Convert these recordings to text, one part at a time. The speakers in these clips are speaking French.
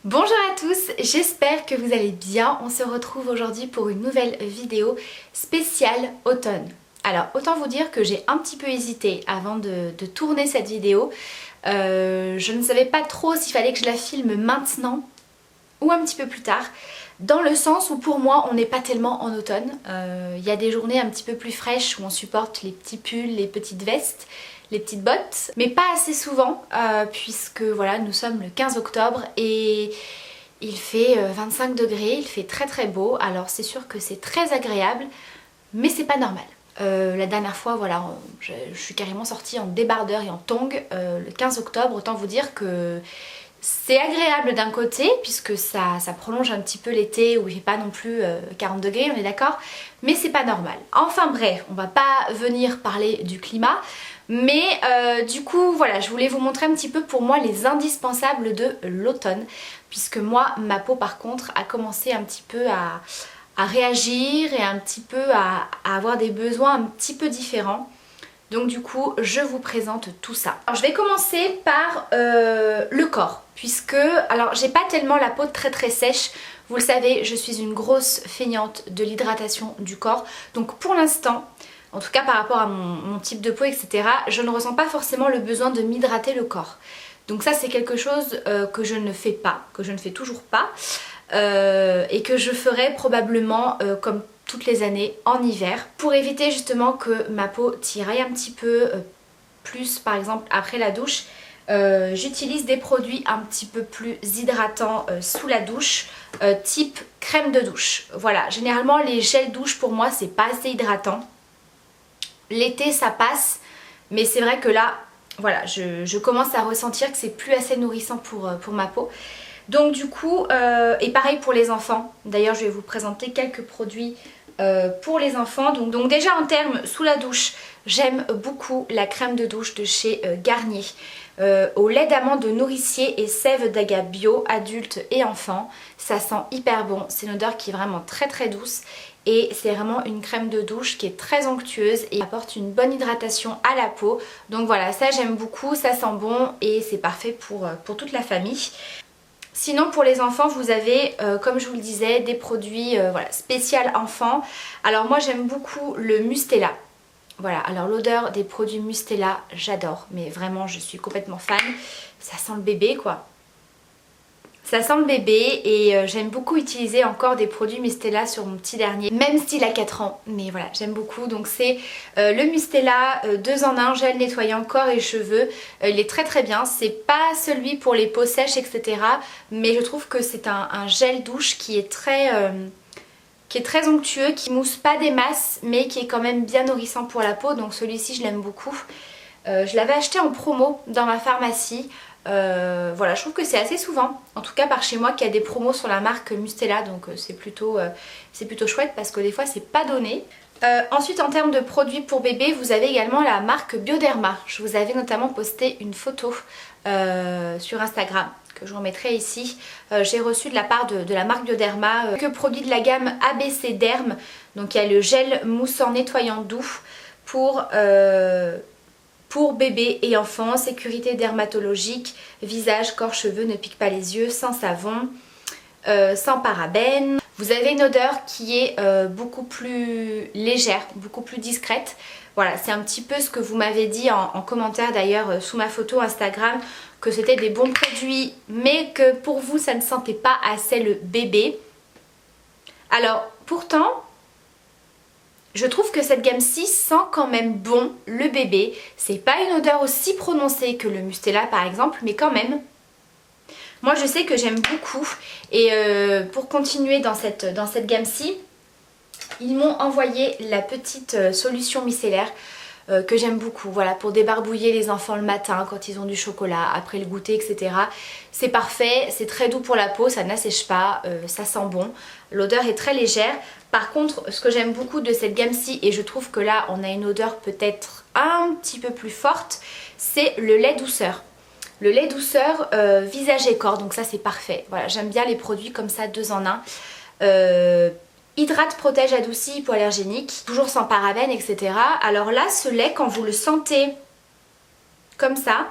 Bonjour à tous, j'espère que vous allez bien. On se retrouve aujourd'hui pour une nouvelle vidéo spéciale automne. Alors autant vous dire que j'ai un petit peu hésité avant de tourner cette vidéo. Je ne savais pas trop s'il fallait que je la filme maintenant ou un petit peu plus tard. Dans le sens où pour moi on n'est pas tellement en automne. Il y a des journées un petit peu plus fraîches où on supporte les petits pulls, les petites vestes, les petites bottes, mais pas assez souvent puisque voilà, nous sommes le 15 octobre et il fait 25 degrés, il fait très très beau. Alors c'est sûr que c'est très agréable, mais c'est pas normal. La dernière fois, voilà, je suis carrément sortie en débardeur et en tongs le 15 octobre, autant vous dire que c'est agréable d'un côté puisque ça prolonge un petit peu l'été où il fait pas non plus 40 degrés, on est d'accord, mais c'est pas normal. Enfin bref, on va pas venir parler du climat, mais du coup voilà, je voulais vous montrer un petit peu pour moi les indispensables de l'automne, puisque moi ma peau par contre a commencé un petit peu à réagir et un petit peu à avoir des besoins un petit peu différents. Donc du coup je vous présente tout ça. Alors je vais commencer par le corps, puisque alors j'ai pas tellement la peau très sèche. Vous le savez, je suis une grosse feignante de l'hydratation du corps. Donc pour l'instant, en tout cas par rapport à mon type de peau, etc., je ne ressens pas forcément le besoin de m'hydrater le corps. Donc ça c'est quelque chose que je ne fais pas, que je ne fais toujours pas, et que je ferai probablement comme toutes les années en hiver, pour éviter justement que ma peau tiraille un petit peu plus. Par exemple après la douche, j'utilise des produits un petit peu plus hydratants sous la douche, type crème de douche. Voilà, généralement les gels douche pour moi c'est pas assez hydratant. L'été ça passe, mais c'est vrai que là voilà, je commence à ressentir que c'est plus assez nourrissant pour ma peau. Donc du coup, et pareil pour les enfants. D'ailleurs je vais vous présenter quelques produits pour les enfants. Donc déjà en termes sous la douche, j'aime beaucoup la crème de douche de chez Garnier. Au lait d'amande nourricier et sève d'agave bio, adultes et enfants. Ça sent hyper bon, c'est une odeur qui est vraiment très douce. Et c'est vraiment une crème de douche qui est très onctueuse et apporte une bonne hydratation à la peau. Donc voilà, ça j'aime beaucoup, ça sent bon et c'est parfait pour toute la famille. Sinon pour les enfants vous avez comme je vous le disais des produits voilà, spécial enfants. Alors moi j'aime beaucoup le Mustela. Voilà, alors l'odeur des produits Mustela j'adore, mais vraiment je suis complètement fan. Ça sent le bébé quoi. Ça sent le bébé et j'aime beaucoup utiliser encore des produits Mustela sur mon petit dernier, même s'il a 4 ans, mais voilà j'aime beaucoup. Donc c'est le Mustela 2 en 1 gel nettoyant corps et cheveux. Il est très bien, c'est pas celui pour les peaux sèches etc, mais je trouve que c'est un gel douche qui est très onctueux, qui mousse pas des masses mais qui est quand même bien nourrissant pour la peau. Donc celui-ci je l'aime beaucoup. Je l'avais acheté en promo dans ma pharmacie. Voilà, je trouve que c'est assez souvent, en tout cas par chez moi, qu'il y a des promos sur la marque Mustela, donc c'est plutôt chouette parce que des fois c'est pas donné. Ensuite en termes de produits pour bébé, vous avez également la marque Bioderma. Je vous avais notamment posté une photo sur Instagram que je vous remettrai ici. J'ai reçu de la part de la marque Bioderma quelques produits de la gamme ABC Derm. Donc il y a le gel moussant nettoyant doux pour bébé et enfants, sécurité dermatologique, visage, corps, cheveux, ne pique pas les yeux, sans savon, sans parabènes. Vous avez une odeur qui est beaucoup plus légère, beaucoup plus discrète. Voilà, c'est un petit peu ce que vous m'avez dit en commentaire d'ailleurs sous ma photo Instagram, que c'était des bons produits, mais que pour vous ça ne sentait pas assez le bébé. Alors pourtant, je trouve que cette gamme-ci sent quand même bon le bébé. C'est pas une odeur aussi prononcée que le Mustela par exemple, mais quand même. Moi je sais que j'aime beaucoup. Et pour continuer dans cette gamme-ci, ils m'ont envoyé la petite solution micellaire que j'aime beaucoup. Voilà, pour débarbouiller les enfants le matin quand ils ont du chocolat, après le goûter, etc. C'est parfait, c'est très doux pour la peau, ça n'assèche pas, ça sent bon. L'odeur est très légère. Par contre, ce que j'aime beaucoup de cette gamme-ci, et je trouve que là on a une odeur peut-être un petit peu plus forte, c'est le lait douceur. Le lait douceur visage et corps, donc ça c'est parfait. Voilà, j'aime bien les produits comme ça 2 en 1. Hydrate, protège, adoucit, hypoallergénique, toujours sans parabènes, etc. Alors là, ce lait, quand vous le sentez comme ça,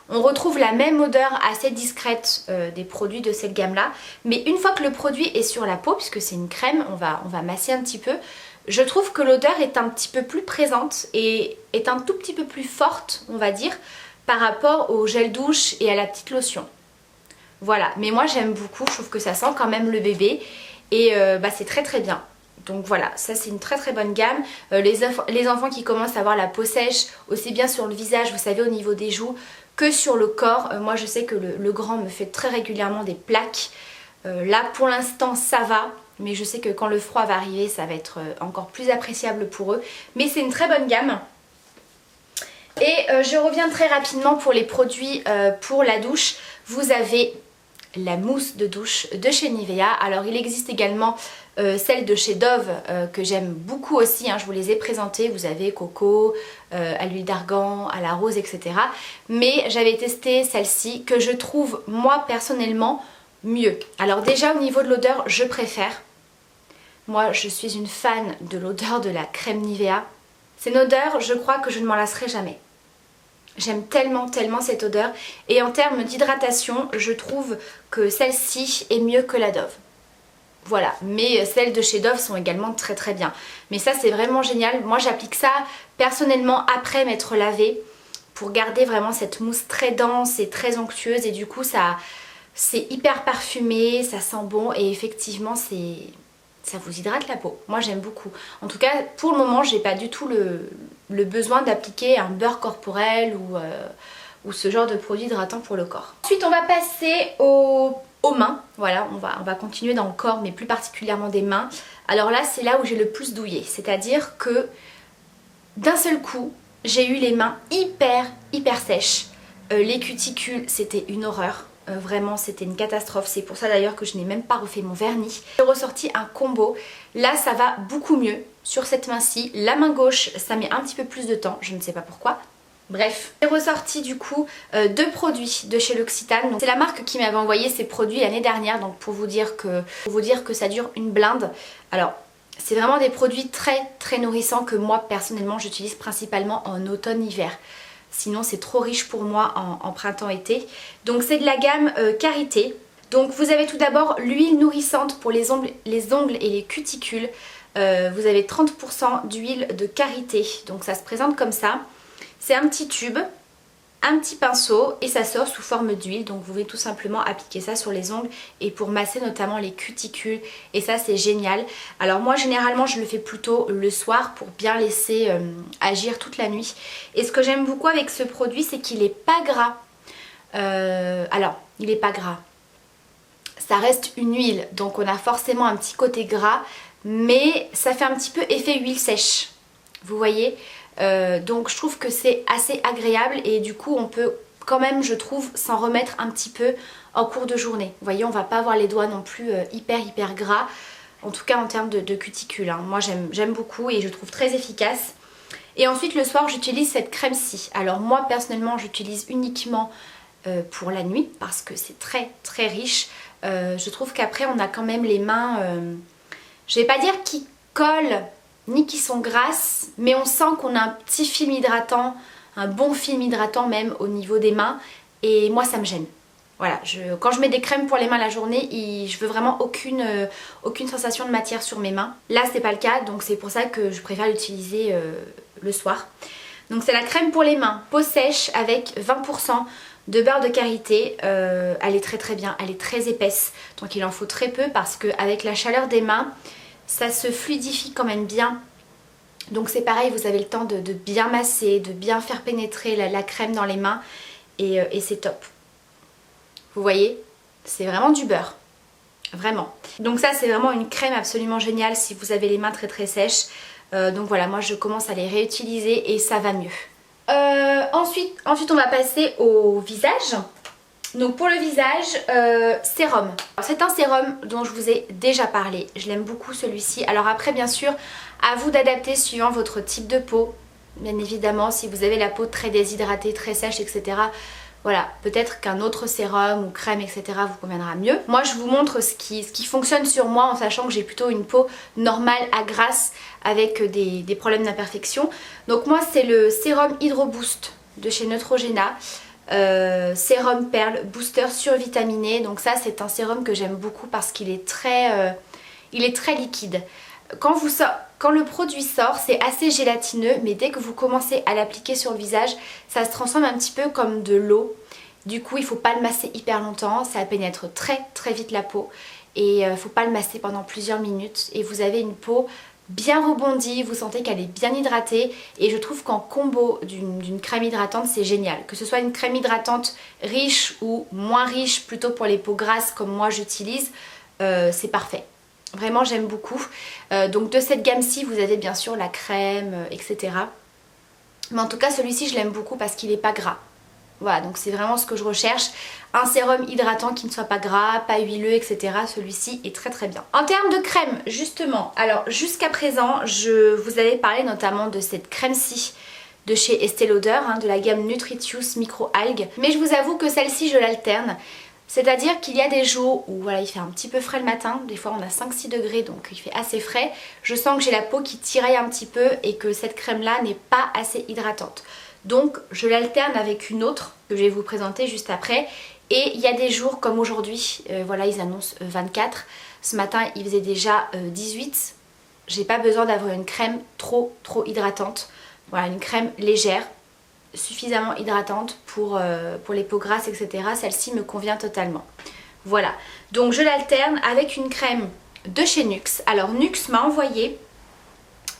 On retrouve la même odeur assez discrète des produits de cette gamme-là. Mais une fois que le produit est sur la peau, puisque c'est une crème, on va masser un petit peu, je trouve que l'odeur est un petit peu plus présente et est un tout petit peu plus forte, on va dire, par rapport au gel douche et à la petite lotion. Voilà, mais moi j'aime beaucoup, je trouve que ça sent quand même le bébé et c'est très très bien. Donc voilà, ça c'est une très très bonne gamme. Les enfants qui commencent à avoir la peau sèche, aussi bien sur le visage, vous savez, au niveau des joues, que sur le corps. Moi je sais que le grand me fait très régulièrement des plaques. Là pour l'instant ça va, mais je sais que quand le froid va arriver ça va être encore plus appréciable pour eux. Mais c'est une très bonne gamme. Et je reviens très rapidement pour les produits pour la douche. Vous avez la mousse de douche de chez Nivea. Alors il existe également celle de chez Dove que j'aime beaucoup aussi, hein. Je vous les ai présentées. Vous avez coco, à l'huile d'argan, à la rose, etc. Mais j'avais testé celle-ci que je trouve moi personnellement mieux. Alors déjà au niveau de l'odeur je préfère. Moi je suis une fan de l'odeur de la crème Nivea. C'est une odeur, je crois que je ne m'en lasserai jamais. J'aime tellement cette odeur et en termes d'hydratation je trouve que celle-ci est mieux que la Dove. Voilà, mais celles de chez Dove sont également très très bien. Mais ça c'est vraiment génial, moi j'applique ça personnellement après m'être lavée pour garder vraiment cette mousse très dense et très onctueuse et du coup ça c'est hyper parfumé, ça sent bon et effectivement ça vous hydrate la peau. Moi j'aime beaucoup. En tout cas pour le moment j'ai pas du tout le besoin d'appliquer un beurre corporel ou ce genre de produit hydratant pour le corps. Ensuite on va passer aux mains. Voilà, on va continuer dans le corps mais plus particulièrement des mains. Alors là c'est là où j'ai le plus douillé. C'est-à-dire que d'un seul coup j'ai eu les mains hyper sèches. Les cuticules c'était une horreur. Vraiment c'était une catastrophe, c'est pour ça d'ailleurs que je n'ai même pas refait mon vernis. J'ai ressorti un combo, là ça va beaucoup mieux sur cette main-ci. La main gauche ça met un petit peu plus de temps, je ne sais pas pourquoi. Bref, j'ai ressorti du coup deux produits de chez L'Occitane. C'est la marque qui m'avait envoyé ces produits l'année dernière, donc pour vous dire que ça dure une blinde. Alors c'est vraiment des produits très nourrissants que moi personnellement j'utilise principalement en automne-hiver. Sinon c'est trop riche pour moi en printemps-été. Donc c'est de la gamme Karité. Donc vous avez tout d'abord l'huile nourrissante pour les ongles et les cuticules. Vous avez 30% d'huile de Karité. Donc ça se présente comme ça. C'est un petit tube, un petit pinceau et ça sort sous forme d'huile. Donc vous pouvez tout simplement appliquer ça sur les ongles et pour masser notamment les cuticules. Et ça c'est génial. Alors moi généralement je le fais plutôt le soir pour bien laisser agir toute la nuit. Et ce que j'aime beaucoup avec ce produit c'est qu'il n'est pas gras. Alors il n'est pas gras. Ça reste une huile donc on a forcément un petit côté gras. Mais ça fait un petit peu effet huile sèche. Vous voyez donc je trouve que c'est assez agréable et du coup on peut quand même je trouve s'en remettre un petit peu en cours de journée. Vous voyez on va pas avoir les doigts non plus hyper gras, en tout cas en termes de cuticules. Hein. Moi j'aime beaucoup et je trouve très efficace. Et ensuite le soir j'utilise cette crème-ci. Alors moi personnellement j'utilise uniquement pour la nuit parce que c'est très riche. Je trouve qu'après on a quand même les mains, je vais pas dire qui collent ni qui sont grasses, mais on sent qu'on a un petit film hydratant, un bon film hydratant même au niveau des mains et moi ça me gêne. Voilà, quand je mets des crèmes pour les mains la journée, je veux vraiment aucune sensation de matière sur mes mains. Là c'est pas le cas donc c'est pour ça que je préfère l'utiliser le soir. Donc c'est la crème pour les mains, peau sèche avec 20% de beurre de karité. Elle est très bien, elle est très épaisse donc il en faut très peu parce qu'avec la chaleur des mains ça se fluidifie quand même bien. Donc c'est pareil, vous avez le temps de bien masser, de bien faire pénétrer la crème dans les mains et c'est top. Vous voyez, c'est vraiment du beurre, vraiment. Donc ça c'est vraiment une crème absolument géniale si vous avez les mains très sèches. Donc voilà, moi je commence à les réutiliser et ça va mieux. Ensuite on va passer au visage. Donc pour le visage, sérum. C'est un sérum dont je vous ai déjà parlé. Je l'aime beaucoup celui-ci. Alors après bien sûr, à vous d'adapter suivant votre type de peau. Bien évidemment, si vous avez la peau très déshydratée, très sèche, etc. Voilà, peut-être qu'un autre sérum ou crème, etc. vous conviendra mieux. Moi je vous montre ce qui fonctionne sur moi en sachant que j'ai plutôt une peau normale à grasse avec des problèmes d'imperfection. Donc moi c'est le sérum Hydro Boost de chez Neutrogena. sérum perle booster survitaminé. Donc ça c'est un sérum que j'aime beaucoup parce qu'il est très liquide. Quand le produit sort, c'est assez gélatineux, mais dès que vous commencez à l'appliquer sur le visage, ça se transforme un petit peu comme de l'eau. Du coup, il ne faut pas le masser hyper longtemps, ça pénètre très très vite la peau. Et il ne faut pas le masser pendant plusieurs minutes. Et vous avez une peau bien rebondie, vous sentez qu'elle est bien hydratée. Et je trouve qu'en combo d'une crème hydratante, c'est génial. Que ce soit une crème hydratante riche ou moins riche, plutôt pour les peaux grasses comme moi j'utilise, c'est parfait. Vraiment j'aime beaucoup. Donc de cette gamme-ci vous avez bien sûr la crème, etc. Mais en tout cas celui-ci je l'aime beaucoup parce qu'il n'est pas gras. Voilà, donc c'est vraiment ce que je recherche. Un sérum hydratant qui ne soit pas gras, pas huileux, etc. Celui-ci est très très bien. En termes de crème, justement, alors jusqu'à présent, je vous avais parlé notamment de cette crème-ci de chez Estée Lauder, de la gamme Nutritious Micro Algues. Mais je vous avoue que celle-ci, je l'alterne. C'est-à-dire qu'il y a des jours où voilà, il fait un petit peu frais le matin, des fois on a 5-6 degrés donc il fait assez frais. Je sens que j'ai la peau qui tiraille un petit peu et que cette crème-là n'est pas assez hydratante. Donc je l'alterne avec une autre que je vais vous présenter juste après. Et il y a des jours comme aujourd'hui, voilà ils annoncent 24. Ce matin il faisait déjà 18. J'ai pas besoin d'avoir une crème trop hydratante. Voilà, une crème légère, suffisamment hydratante pour les peaux grasses, etc. Celle-ci me convient totalement. Voilà, donc je l'alterne avec une crème de chez NYX. Alors NYX m'a envoyé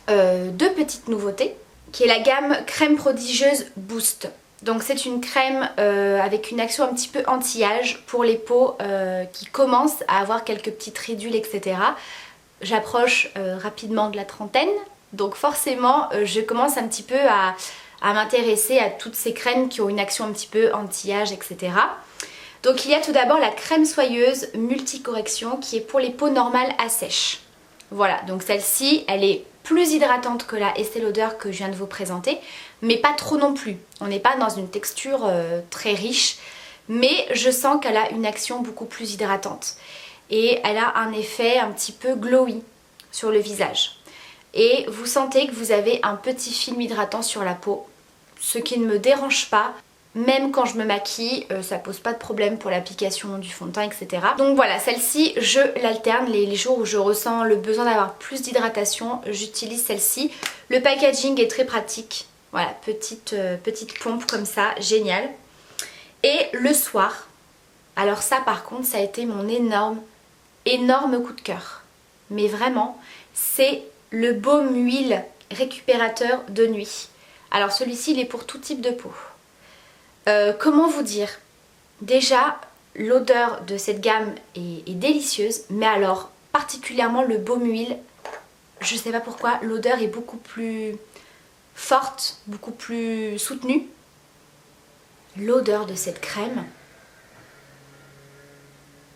deux petites nouveautés, qui est la gamme crème prodigieuse Boost. Donc c'est une crème avec une action un petit peu anti-âge pour les peaux qui commencent à avoir quelques petites ridules, etc. J'approche rapidement de la trentaine, donc forcément je commence un petit peu à m'intéresser à toutes ces crèmes qui ont une action un petit peu anti-âge, etc. Donc il y a tout d'abord la crème soyeuse multicorrection qui est pour les peaux normales à sèche. Voilà, donc celle-ci, elle est plus hydratante que la Estée Lauder que je viens de vous présenter, mais pas trop non plus. On n'est pas dans une texture très riche, mais je sens qu'elle a une action beaucoup plus hydratante. Et elle a un effet un petit peu glowy sur le visage. Et vous sentez que vous avez un petit film hydratant sur la peau, ce qui ne me dérange pas. Même quand je me maquille, ça pose pas de problème pour l'application du fond de teint, etc. Donc voilà, celle-ci, je l'alterne. Les jours où je ressens le besoin d'avoir plus d'hydratation, j'utilise celle-ci. Le packaging est très pratique. Voilà, petite pompe comme ça, génial. Et le soir, alors ça par contre, ça a été mon énorme coup de cœur. Mais vraiment, c'est le baume huile récupérateur de nuit. Alors celui-ci, il est pour tout type de peau. Comment vous dire? Déjà, l'odeur de cette gamme est délicieuse, mais alors particulièrement le baume huile, je sais pas pourquoi, l'odeur est beaucoup plus forte, beaucoup plus soutenue. L'odeur de cette crème,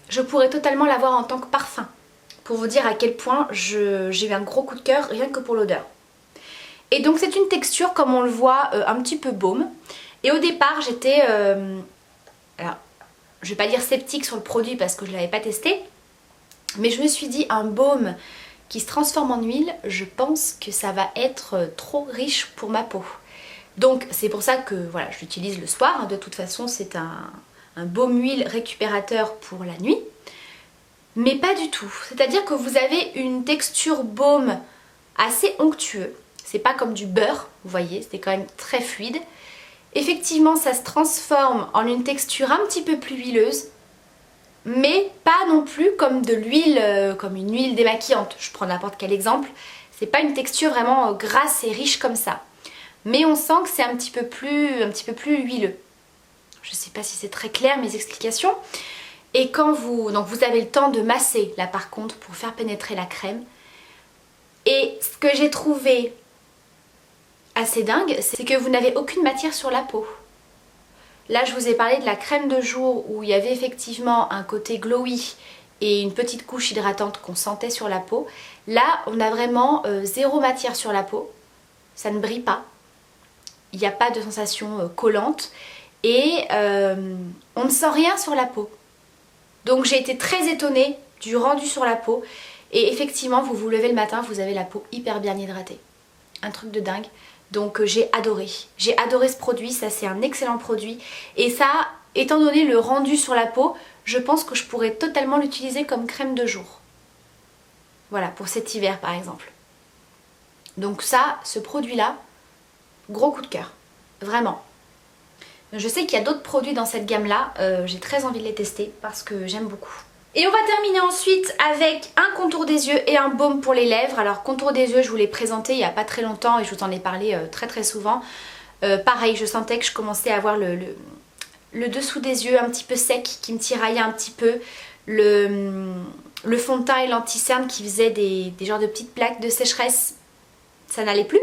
je pourrais totalement l'avoir en tant que parfum, pour vous dire à quel point j'ai eu un gros coup de cœur rien que pour l'odeur. Et donc c'est une texture, comme on le voit, un petit peu baume. Et au départ j'étais, alors je vais pas dire sceptique sur le produit parce que je l'avais pas testé, mais je me suis dit un baume qui se transforme en huile, je pense que ça va être trop riche pour ma peau. Donc c'est pour ça que voilà, je l'utilise le soir, de toute façon c'est un baume huile récupérateur pour la nuit. Mais pas du tout, c'est-à-dire que vous avez une texture baume assez onctueux, c'est pas comme du beurre, vous voyez, c'est quand même très fluide. Effectivement ça se transforme en une texture un petit peu plus huileuse, mais pas non plus comme de l'huile, comme une huile démaquillante. Je prends n'importe quel exemple, c'est pas une texture vraiment grasse et riche comme ça. Mais on sent que c'est un petit peu plus huileux. Je sais pas si c'est très clair mes explications. Et quand vous avez le temps de masser là par contre pour faire pénétrer la crème. Et ce que j'ai trouvé assez dingue, c'est que vous n'avez aucune matière sur la peau. Là je vous ai parlé de la crème de jour où il y avait effectivement un côté glowy et une petite couche hydratante qu'on sentait sur la peau. Là on a vraiment zéro matière sur la peau, ça ne brille pas, il n'y a pas de sensation collante et on ne sent rien sur la peau. Donc j'ai été très étonnée du rendu sur la peau et effectivement vous vous levez le matin, vous avez la peau hyper bien hydratée. Un truc de dingue. Donc j'ai adoré ce produit, ça c'est un excellent produit. Et ça, étant donné le rendu sur la peau, je pense que je pourrais totalement l'utiliser comme crème de jour. Voilà, pour cet hiver par exemple. Donc ça, ce produit-là, gros coup de cœur, vraiment. Je sais qu'il y a d'autres produits dans cette gamme-là, j'ai très envie de les tester parce que j'aime beaucoup. Et on va terminer ensuite avec un contour des yeux et un baume pour les lèvres. Alors contour des yeux, je vous l'ai présenté il n'y a pas très longtemps et je vous en ai parlé très souvent. Pareil, je sentais que je commençais à avoir le dessous des yeux un petit peu sec qui me tiraillait un petit peu. Le fond de teint et l'anti-cerne qui faisait des genres de petites plaques de sécheresse, ça n'allait plus.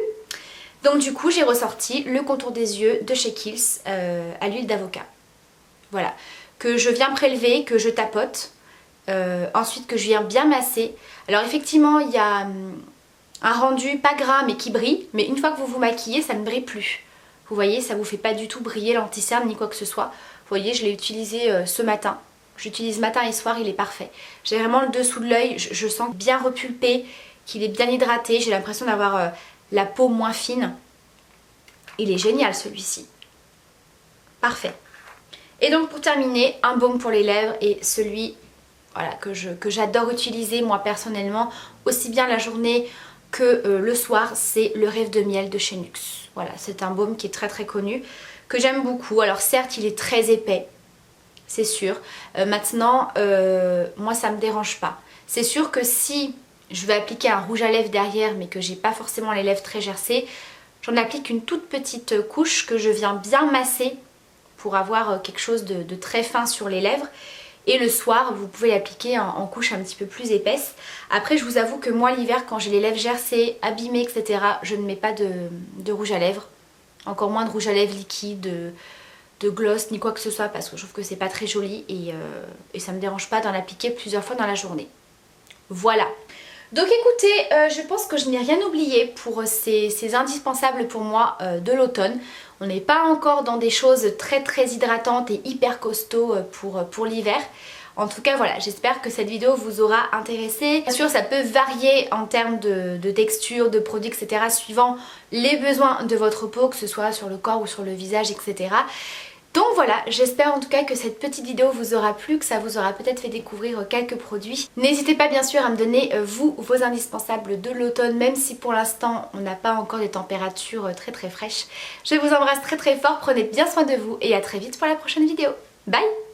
Donc du coup j'ai ressorti le contour des yeux de chez Kiehl's à l'huile d'avocat. Voilà, que je viens prélever, que je tapote, ensuite que je viens bien masser. Alors effectivement il y a un rendu pas gras mais qui brille, mais une fois que vous vous maquillez ça ne brille plus. Vous voyez, ça vous fait pas du tout briller l'anti-cerne ni quoi que ce soit. Vous voyez, je l'ai utilisé ce matin. J'utilise matin et soir, il est parfait. J'ai vraiment le dessous de l'œil, je sens bien repulpé, qu'il est bien hydraté. J'ai l'impression d'avoir la peau moins fine. Il est génial celui-ci. Parfait. Et donc pour terminer, un baume pour les lèvres et celui voilà, que j'adore utiliser moi personnellement, aussi bien la journée que le soir, c'est le Rêve de Miel de chez NYX. Voilà, c'est un baume qui est très connu, que j'aime beaucoup. Alors certes, il est très épais, c'est sûr. Maintenant, moi ça me dérange pas. C'est sûr que si je vais appliquer un rouge à lèvres derrière, mais que j'ai pas forcément les lèvres très gercées, j'en applique une toute petite couche que je viens bien masser pour avoir quelque chose de très fin sur les lèvres. Et le soir, vous pouvez l'appliquer en couche un petit peu plus épaisse. Après, je vous avoue que moi, l'hiver, quand j'ai les lèvres gercées, abîmées, etc., je ne mets pas de rouge à lèvres. Encore moins de rouge à lèvres liquide, de gloss, ni quoi que ce soit, parce que je trouve que c'est pas très joli et ça me dérange pas d'en appliquer plusieurs fois dans la journée. Voilà. Donc écoutez, je pense que je n'ai rien oublié pour ces indispensables pour moi de l'automne. On n'est pas encore dans des choses très hydratantes et hyper costauds pour l'hiver. En tout cas voilà, j'espère que cette vidéo vous aura intéressé. Bien sûr ça peut varier en termes de texture, de produits, etc. suivant les besoins de votre peau, que ce soit sur le corps ou sur le visage, etc. Donc voilà, j'espère en tout cas que cette petite vidéo vous aura plu, que ça vous aura peut-être fait découvrir quelques produits. N'hésitez pas bien sûr à me donner vos indispensables de l'automne, même si pour l'instant on n'a pas encore des températures très fraîches. Je vous embrasse très fort, prenez bien soin de vous et à très vite pour la prochaine vidéo. Bye!